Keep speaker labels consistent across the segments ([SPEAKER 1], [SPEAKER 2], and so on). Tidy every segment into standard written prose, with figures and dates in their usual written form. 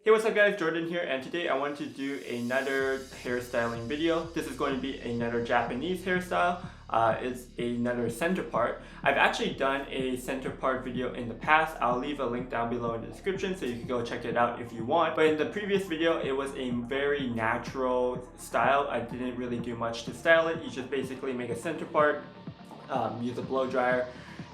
[SPEAKER 1] Hey, what's up guys, Jordan here, and today I want to do another hairstyling video. This is going to be another Japanese hairstyle. It's another center part. I've actually done a center part video in the past. I'll leave a link down below in the description so you can go check it out if you want. But in the previous video, it was a very natural style. I didn't really do much to style it. You just basically make a center part, use a blow dryer,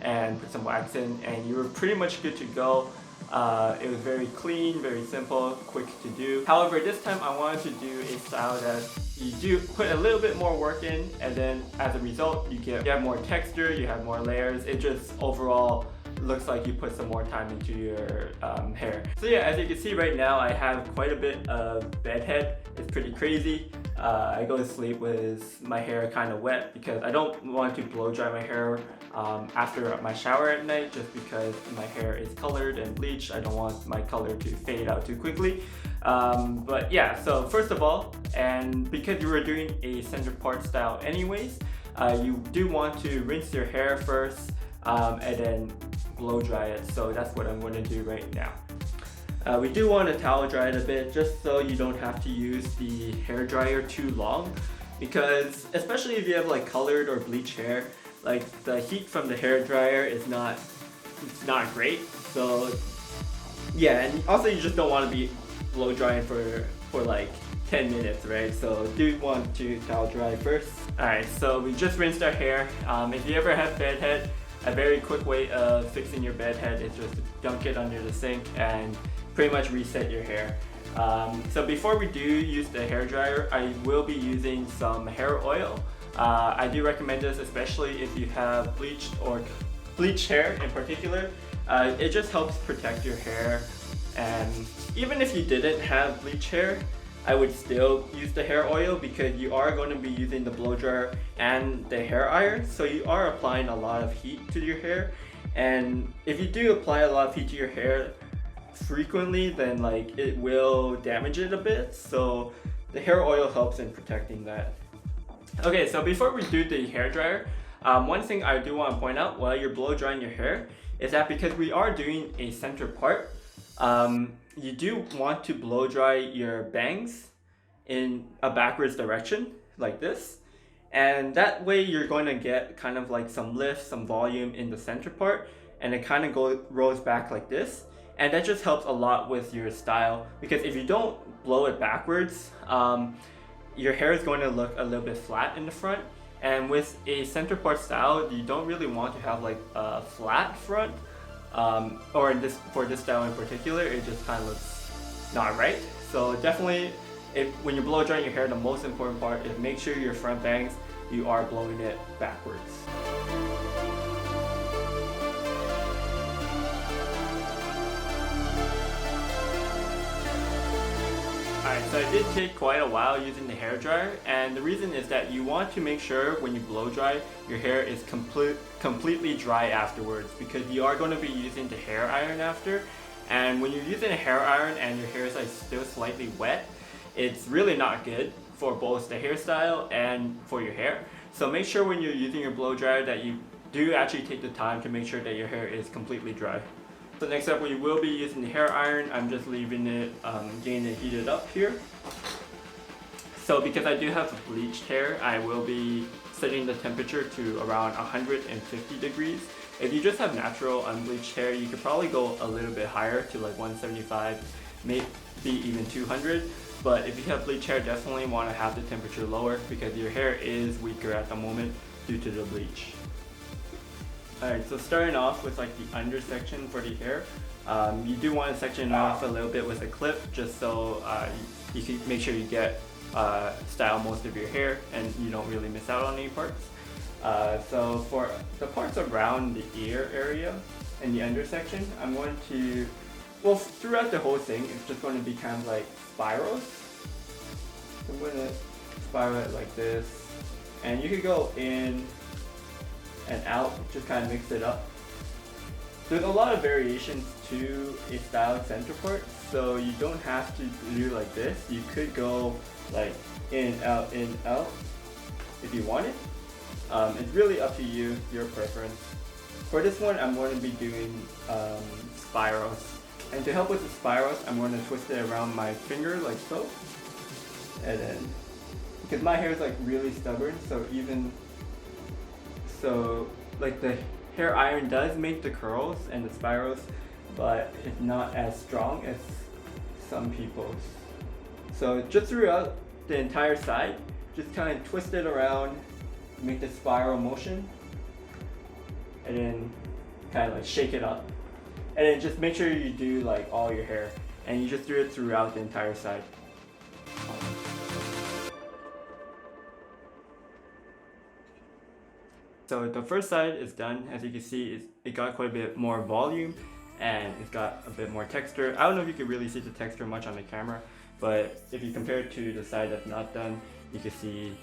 [SPEAKER 1] and put some wax in, and you were pretty much good to go. It was very clean, very simple, quick to do. However, this time I wanted to do a style that you do put a little bit more work in, and then as a result you have more texture, you have more layers. It just overall looks like you put some more time into your hair. So yeah, as you can see right now, I have quite a bit of bed head. It's pretty crazy. I go to sleep with my hair kind of wet because I don't want to blow dry my hair after my shower at night, just because my hair is colored and bleached. I don't want my color to fade out too quickly. But yeah, so first of all, and because you were doing a center part style anyways, you do want to rinse your hair first and then blow dry it. So that's what I'm going to do right now. We do want to towel dry it a bit, just so you don't have to use the hair dryer too long, because especially if you have like colored or bleached hair, like the heat from the hair dryer is not great. So yeah, and also you just don't want to be blow drying for like 10 minutes, right? So do want to towel dry first. Alright, so we just rinsed our hair. If you ever have bed head, a very quick way of fixing your bed head is just to dunk it under the sink and pretty much reset your hair. So before we do use the hair dryer, I will be using some hair oil. I do recommend this, especially if you have bleached hair in particular. It just helps protect your hair, and even if you didn't have bleached hair, I would still use the hair oil because you are going to be using the blow dryer and the hair iron, so you are applying a lot of heat to your hair. And if you do apply a lot of heat to your hair frequently, then like it will damage it a bit, so the hair oil helps in protecting that. Okay, so before we do the hair dryer, one thing I do want to point out while you're blow drying your hair is that because we are doing a center part, you do want to blow dry your bangs in a backwards direction like this, and that way you're going to get kind of like some lift, some volume in the center part, and it kind of rolls back like this. And that just helps a lot with your style, because if you don't blow it backwards, your hair is going to look a little bit flat in the front. And with a center part style, you don't really want to have like a flat front, or for this style in particular, it just kind of looks not right. So definitely, when you're blow drying your hair, the most important part is make sure your front bangs, you are blowing it backwards. Alright, so it did take quite a while using the hair dryer, and the reason is that you want to make sure when you blow dry, your hair is completely dry afterwards, because you are going to be using the hair iron after. And when you're using a hair iron and your hair is like still slightly wet, it's really not good for both the hairstyle and for your hair. So make sure when you're using your blow dryer that you do actually take the time to make sure that your hair is completely dry. So next up, we will be using the hair iron. I'm just leaving it, getting it heated up here. So because I do have bleached hair, I will be setting the temperature to around 150 degrees. If you just have natural unbleached hair, you could probably go a little bit higher to like 175, maybe even 200. But if you have bleached hair, definitely want to have the temperature lower because your hair is weaker at the moment due to the bleach. Alright, so starting off with like the under section for the hair, you do want to section it off a little bit with a clip, just so you can make sure you get style most of your hair and you don't really miss out on any parts. So for the parts around the ear area and the under section, I'm going to, well, throughout the whole thing, it's just going to be kind of like spirals. So I'm going to spiral it like this, and you could go in and out, just kind of mix it up. There's a lot of variations to a style center part, so you don't have to do like this. You could go like in, out, if you want it. It's really up to you, your preference. For this one, I'm going to be doing spirals. And to help with the spirals, I'm going to twist it around my finger like so. And then, because my hair is like really stubborn, so like the hair iron does make the curls and the spirals, but it's not as strong as some people's. So just throughout the entire side, just kind of twist it around, make the spiral motion, and then kind of like shake it up. And then just make sure you do like all your hair, and you just do it throughout the entire side. So the first side is done. As you can see, it got quite a bit more volume and it's got a bit more texture. I don't know if you can really see the texture much on the camera, but if you compare it to the side that's not done, you can see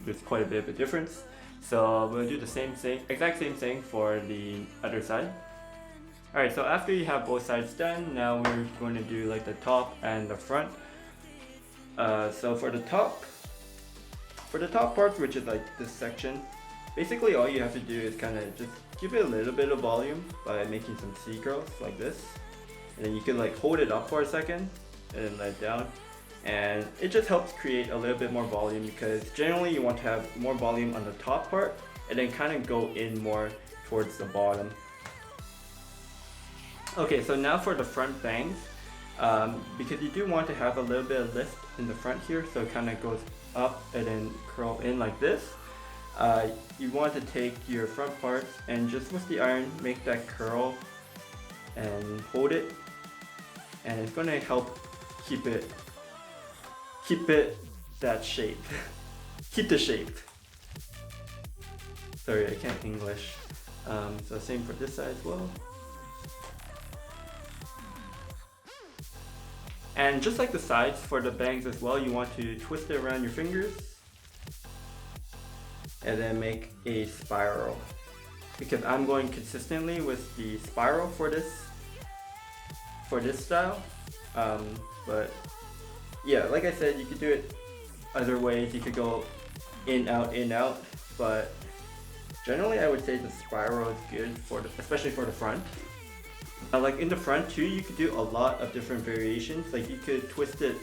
[SPEAKER 1] there's quite a bit of a difference. So we'll do the same thing, exact same thing for the other side. Alright, so after you have both sides done, now we're going to do like the top and the front. So for the top part, which is like this section, basically all you have to do is kind of just give it a little bit of volume by making some C-curls like this. And then you can like hold it up for a second and then let it down. And it just helps create a little bit more volume, because generally you want to have more volume on the top part and then kind of go in more towards the bottom. Okay, so now for the front bangs, because you do want to have a little bit of lift in the front here, so it kind of goes up and then curl in like this. You want to take your front parts and just with the iron make that curl and hold it, and it's going to help keep it that shape. Keep the shape. Sorry, I can't English. So same for this side as well. And just like the sides for the bangs as well, you want to twist it around your fingers and then make a spiral, because I'm going consistently with the spiral for this style. But yeah, like I said, you could do it other ways. You could go in out, but generally I would say the spiral is good especially for the front. Like in the front too, you could do a lot of different variations. Like you could twist it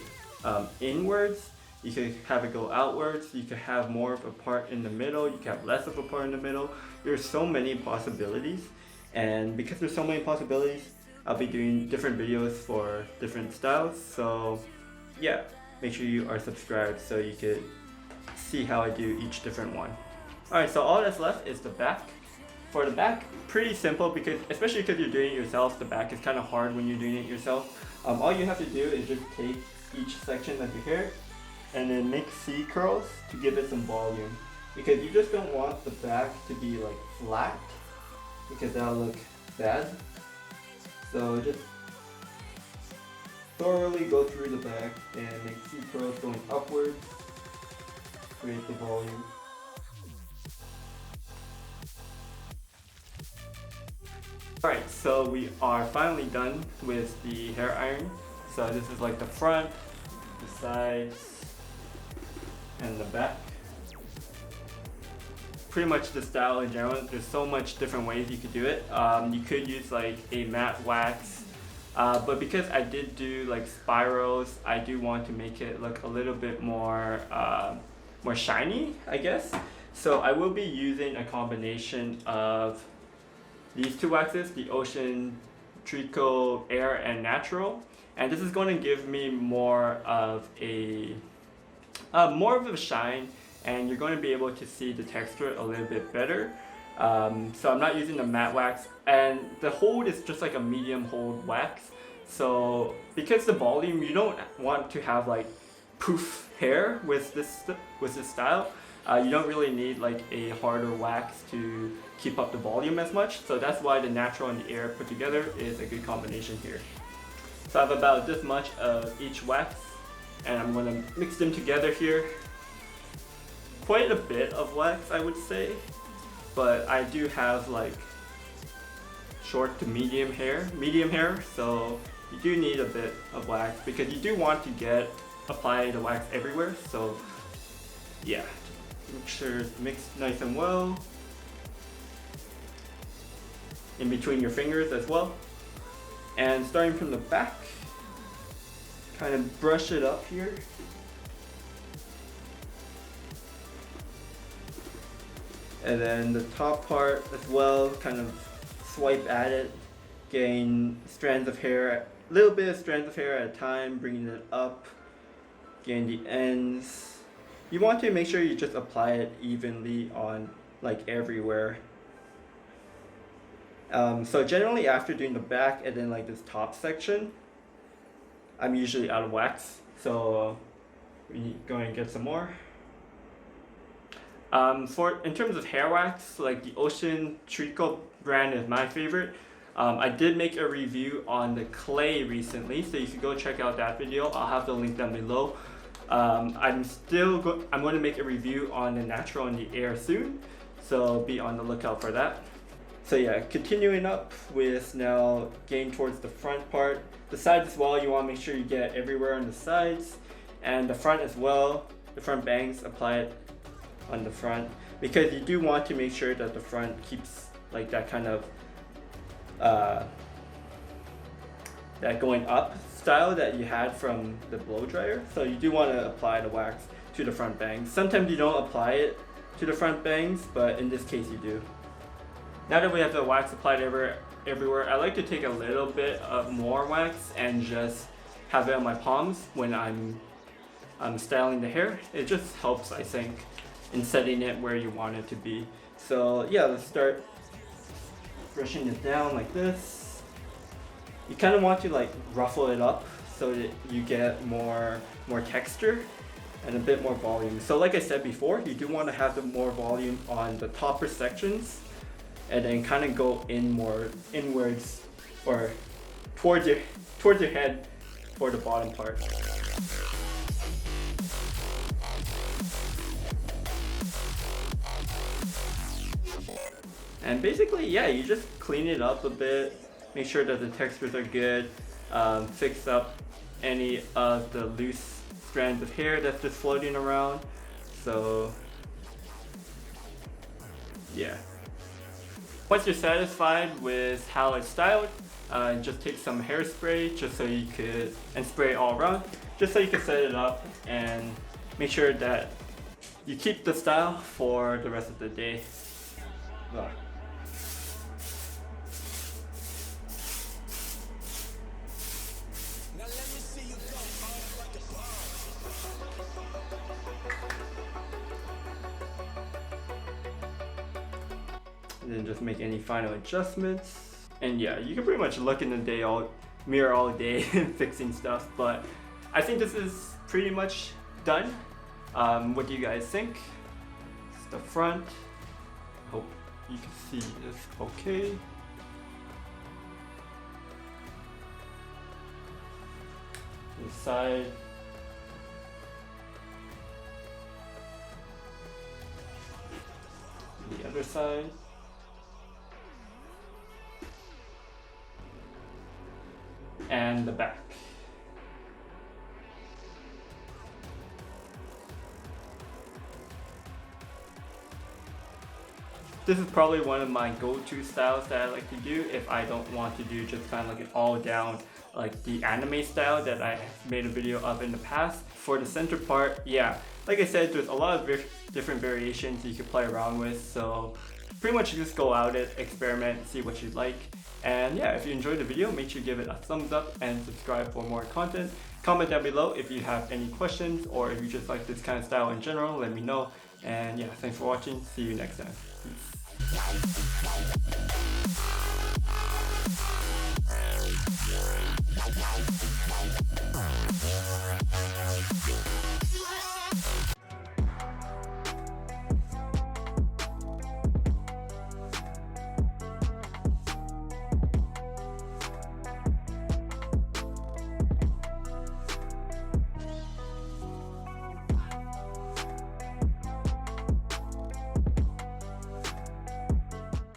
[SPEAKER 1] inwards, you could have it go outwards, you could have more of a part in the middle, you could have less of a part in the middle. There's so many possibilities, and because there's so many possibilities, I'll be doing different videos for different styles. So yeah, make sure you are subscribed so you could see how I do each different one. Alright, so all that's left is the back. For the back, pretty simple, because especially because you're doing it yourself, the back is kind of hard when you're doing it yourself. All you have to do is just take each section of your hair and then make C-curls to give it some volume, because you just don't want the back to be like flat, because that'll look bad. So just thoroughly go through the back and make C-curls going upwards, create the volume. Alright, so we are finally done with the hair iron. So this is like the front, the sides, and the back. Pretty much the style in general. There's so much different ways you could do it. You could use like a matte wax, but because I did do like spirals, I do want to make it look a little bit more shiny, I guess. So I will be using a combination of these two waxes, the Ocean Trico Air and Natural, and this is going to give me more of a shine, and you're going to be able to see the texture a little bit better. So I'm not using the matte wax, and the hold is just like a medium hold wax. So because the volume, you don't want to have like poof hair with this style. You don't really need like a harder wax to keep up the volume as much, so that's why the natural and the air put together is a good combination here. So I have about this much of each wax, and I'm going to mix them together here. Quite a bit of wax, I would say, but I do have like short to medium hair, so you do need a bit of wax, because you do want to apply the wax everywhere. So yeah, make sure it's mixed nice and well in between your fingers as well. And starting from the back, kind of brush it up here. And then the top part as well, kind of swipe at it, getting strands of hair, a little bit of strands of hair at a time, bringing it up, getting the ends. You want to make sure you just apply it evenly on like everywhere. So generally after doing the back and then like this top section, I'm usually out of wax. So we need to go and get some more. In terms of hair wax, like the Ocean Treacle brand is my favorite. I did make a review on the clay recently, so you can go check out that video. I'll have the link down below. I'm going to make a review on the natural and the air soon, so be on the lookout for that. So yeah, continuing up with now getting towards the front part. The sides as well, you want to make sure you get everywhere on the sides, and the front as well. The front bangs, apply it on the front, because you do want to make sure that the front keeps like that kind of that going up style that you had from the blow dryer. So you do want to apply the wax to the front bangs. Sometimes you don't apply it to the front bangs, but in this case you do. Now that we have the wax applied everywhere, I like to take a little bit of more wax and just have it on my palms when I'm styling the hair. It just helps, I think, in setting it where you want it to be. So yeah, let's start brushing it down like this. You kind of want to like ruffle it up so that you get more texture and a bit more volume. So like I said before, you do want to have the more volume on the topper sections, and then kind of go in more inwards or towards your head for the bottom part. And basically, yeah, you just clean it up a bit, make sure that the textures are good, fix up any of the loose strands of hair that's just floating around. So yeah. Once you're satisfied with how it's styled, just take some hairspray and spray it all around, just so you can set it up and make sure that you keep the style for the rest of the day. And then just make any final adjustments. And yeah, you can pretty much look in the mirror all day fixing stuff, but I think this is pretty much done. What do you guys think? It's the front. Hope you can see this okay. The side. The other side. And the back. This is probably one of my go-to styles that I like to do if I don't want to do just kind of like an all down like the anime style that I made a video of in the past. For the center part, yeah, like I said, there's a lot of different variations you can play around with, so pretty much just go out it, experiment, see what you like. And yeah, if you enjoyed the video, make sure you give it a thumbs up and subscribe for more content. Comment down below if you have any questions, or if you just like this kind of style in general, let me know. And yeah, thanks for watching. See you next time. Peace.